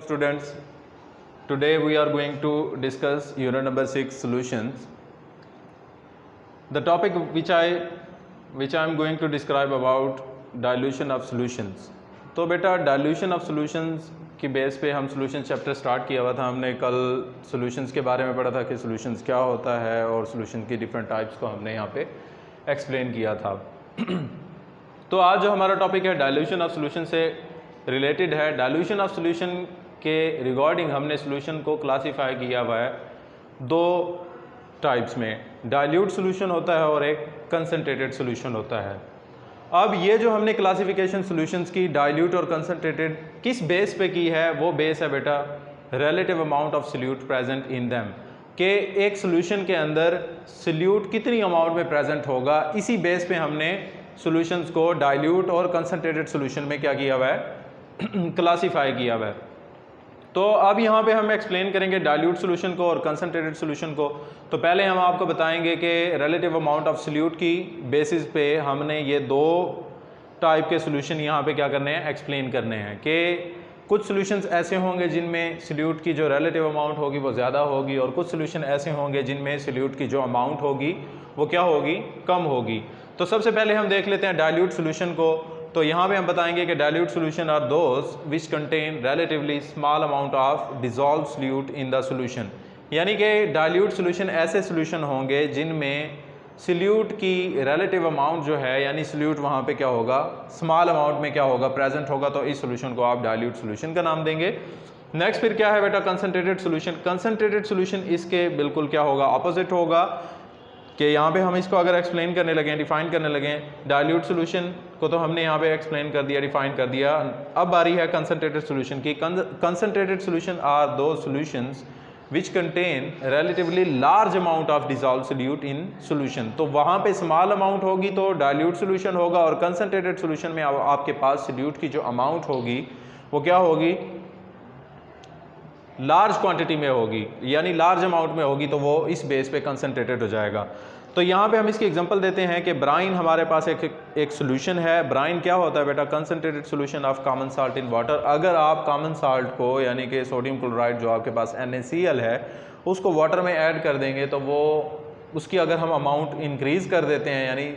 Students, today we are going to discuss unit number 6 solutions. The topic which I am going to describe about dilution of solutions. तो बेटा dilution of solutions की base पे हम solution chapter start किया हुआ था। हमने कल solutions के बारे में पढ़ा था कि solutions क्या होता है और solution की different types को हमने यहाँ पे explain किया था। तो आज जो हमारा टॉपिक है dilution of solution से रिलेटेड है। dilution of solution के रिगार्डिंग हमने सॉल्यूशन को क्लासीफाई किया हुआ है दो टाइप्स में, डाइल्यूट सॉल्यूशन होता है और एक कंसनट्रेटेड सॉल्यूशन होता है। अब ये जो हमने क्लासिफिकेशन सॉल्यूशंस की डाइल्यूट और कंसनट्रेटेड किस बेस पे की है, वो बेस है बेटा relative amount of solute present in them, कि एक सॉल्यूशन के अंदर सॉल्यूट कितनी अमाउंट में प्रेजेंट होगा। इसी बेस पे हमने सॉल्यूशंस को डाइल्यूट और कंसनट्रेटेड सॉल्यूशन में क्या किया हुआ है, क्लासीफाई किया हुआ है। तो अब यहाँ पे हम एक्सप्लेन करेंगे डाइल्यूट सॉल्यूशन को और कंसनट्रेटेड सॉल्यूशन को। तो पहले हम आपको बताएंगे कि रिलेटिव अमाउंट ऑफ सॉल्यूट की बेसिस पे हमने ये दो टाइप के सॉल्यूशन यहाँ पे क्या करने हैं, एक्सप्लेन करने हैं। कि कुछ सॉल्यूशंस ऐसे होंगे जिनमें सॉल्यूट की जो रिलेटिव अमाउंट होगी वो ज़्यादा होगी, और कुछ सॉल्यूशन ऐसे होंगे जिनमें सॉल्यूट की जो अमाउंट होगी वो क्या होगी, कम होगी। तो सबसे पहले हम देख लेते हैं डाइल्यूट सॉल्यूशन को। तो यहाँ पे हम बताएंगे कि dilute solution are those which contain relatively small amount of dissolve solute in the solution. यानी कि डाइल्यूट सॉल्यूशन ऐसे सॉल्यूशन होंगे जिनमें सॉल्यूट की रिलेटिव अमाउंट जो है, यानी सॉल्यूट वहाँ पे क्या होगा, स्मॉल अमाउंट में क्या होगा, प्रेजेंट होगा। तो इस सॉल्यूशन को आप डाइल्यूट सॉल्यूशन का नाम देंगे। नेक्स्ट फिर क्या है बेटा, कंसनट्रेटेड सॉल्यूशन। कंसनट्रेटेड सॉल्यूशन इसके बिल्कुल क्या होगा, अपोजिट होगा। कि यहाँ पे हम इसको अगर एक्सप्लेन करने लगें, डिफाइन करने लगें, डाइल्यूट सॉल्यूशन को तो हमने यहाँ पे एक्सप्लेन कर दिया, डिफाइन कर दिया। अब बारी है कंसनट्रेटेड सॉल्यूशन की। कंसनट्रेटेड सॉल्यूशन आर दो solutions which contain relatively large amount of dissolve solute in solution. तो वहाँ पे स्मॉल अमाउंट होगी तो डाइल्यूट सॉल्यूशन होगा, और कंसनट्रेटेड सॉल्यूशन में आपके पास सॉल्यूट की जो अमाउंट होगी वो क्या होगी, लार्ज क्वांटिटी में होगी, यानी लार्ज अमाउंट में होगी। तो वो इस बेस पे कंसनट्रेटेड हो जाएगा। तो यहाँ पे हम इसकी एग्जांपल देते हैं कि ब्राइन हमारे पास एक सॉल्यूशन है। ब्राइन क्या होता है बेटा, concentrated solution of common salt in water. अगर आप कॉमन साल्ट को, यानी कि सोडियम क्लोराइड जो आपके पास NaCl है, उसको वाटर में ऐड कर देंगे तो वो उसकी अगर हम अमाउंट इंक्रीज़ कर देते हैं, यानी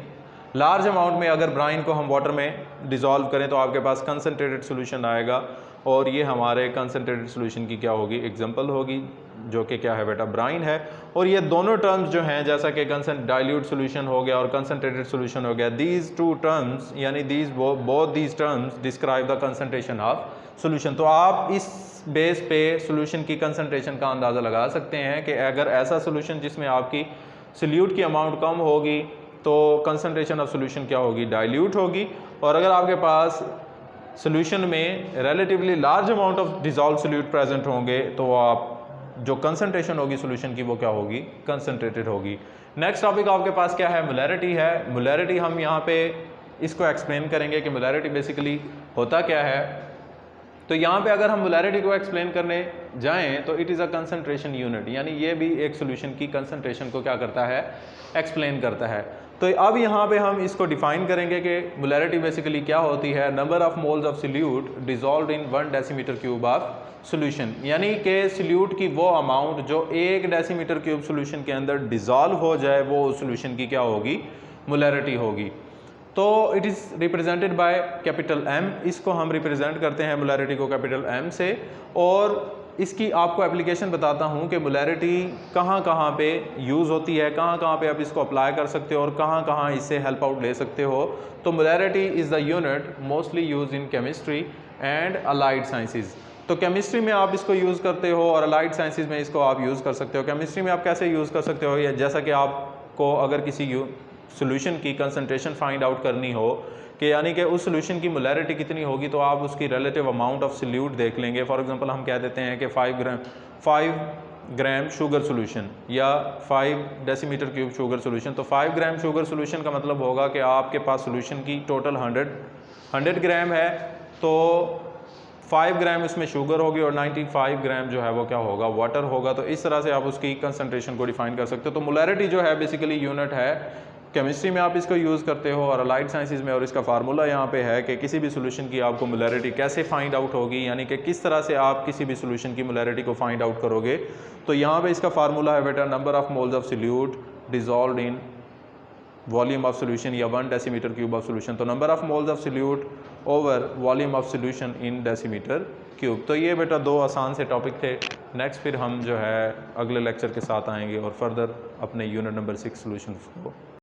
लार्ज अमाउंट में अगर ब्राइन को हम वाटर में डिज़ोल्व करें तो आपके पास कंसनट्रेटेड सॉल्यूशन आएगा। और ये हमारे कंसनट्रेटेड सॉल्यूशन की क्या होगी, एग्जांपल होगी, जो कि क्या है बेटा, ब्राइन है। और ये दोनों टर्म्स जो हैं, जैसा कि डाइल्यूट सॉल्यूशन हो गया और कंसनट्रेटेड सॉल्यूशन हो गया, दीज टू टर्म्स यानी both these terms describe the concentration of solution. तो आप इस बेस पे सॉल्यूशन की कंसनट्रेशन का अंदाज़ा लगा सकते हैं कि अगर ऐसा सॉल्यूशन जिसमें आपकी सॉल्यूट की अमाउंट कम होगी तो कंसनट्रेशन ऑफ सॉल्यूशन क्या होगी, डाइल्यूट होगी। और अगर आपके पास सॉल्यूशन में relatively large amount of dissolve solute present होंगे तो आप जो कंसनट्रेशन होगी सॉल्यूशन की वो क्या होगी, कंसनट्रेटेड होगी। नेक्स्ट टॉपिक आपके पास क्या है, मोलैरिटी है। मोलैरिटी हम यहाँ पे इसको एक्सप्लेन करेंगे कि मोलैरिटी बेसिकली होता क्या है। तो यहाँ पे अगर हम मोलैरिटी को एक्सप्लेन करने जाएं तो it is a concentration unit, यानी ये भी एक सॉल्यूशन की कंसनट्रेशन को क्या करता है, एक्सप्लेन करता है। तो अब यहाँ पे हम इसको डिफाइन करेंगे कि मोलैरिटी बेसिकली क्या होती है। Number of moles of solute dissolved in 1 decimetre cube of solution, यानी कि सॉल्यूट की वो अमाउंट जो 1 डेसीमीटर क्यूब सॉल्यूशन के अंदर डिसॉल्व हो जाए वो सॉल्यूशन की क्या होगी, मोलैरिटी होगी। तो it is represented by capital M। इसको हम रिप्रेजेंट करते हैं मोलैरिटी को कैपिटल M से। और इसकी आपको एप्लीकेशन बताता हूँ कि मोलैरिटी कहाँ कहाँ पे यूज़ होती है, कहाँ कहाँ पे आप इसको अप्लाई कर सकते हो और कहाँ कहाँ इससे हेल्प आउट ले सकते हो। तो molarity is the unit mostly use in chemistry and allied sciences. तो केमिस्ट्री में आप इसको यूज़ करते हो और अलाइड साइंसेज में इसको आप यूज़ कर सकते हो। केमिस्ट्री में आप कैसे यूज़ कर सकते हो, या जैसा कि आपको अगर किसी सॉल्यूशन की कंसनट्रेशन फाइंड आउट करनी हो कि यानी कि उस सॉल्यूशन की मोलैरिटी कितनी होगी, तो आप उसकी रिलेटिव अमाउंट ऑफ सॉल्यूट देख लेंगे। फॉर एग्जांपल हम कह देते हैं कि 5 ग्राम शुगर सॉल्यूशन या 5 डेसीमीटर क्यूब शुगर सॉल्यूशन। तो 5 ग्राम शुगर सॉल्यूशन का मतलब होगा कि आपके पास सॉल्यूशन की टोटल 100 ग्राम है, तो 5 ग्राम उसमें शुगर होगी और 95 ग्राम जो है वो क्या होगा, वाटर होगा। तो इस तरह से आप उसकी कंसनट्रेशन को डिफाइन कर सकते हो। तो मोलैरिटी जो है बेसिकली यूनिट है केमिस्ट्री में आप इसको यूज़ करते हो और अलाइड साइंसेज में, और इसका फार्मूला यहाँ पे है कि किसी भी सोल्यूशन की आपको मोलैरिटी कैसे फाइंड आउट होगी, यानी कि किस तरह से आप किसी भी सोल्यूशन की मोलैरिटी को फाइंड आउट करोगे। तो यहाँ पे इसका फार्मूला है बेटा number of moles of solute dissolved in volume of solution या 1 डेसीमीटर क्यूब ऑफ सोल्यूशन। तो number of moles of solute over volume of solution in decimetre cube. तो ये बेटा 2 आसान से टॉपिक थे। नेक्स्ट फिर हम जो है अगले लेक्चर के साथ आएंगे और फर्दर अपने यूनिट नंबर 6 सोल्यूशन को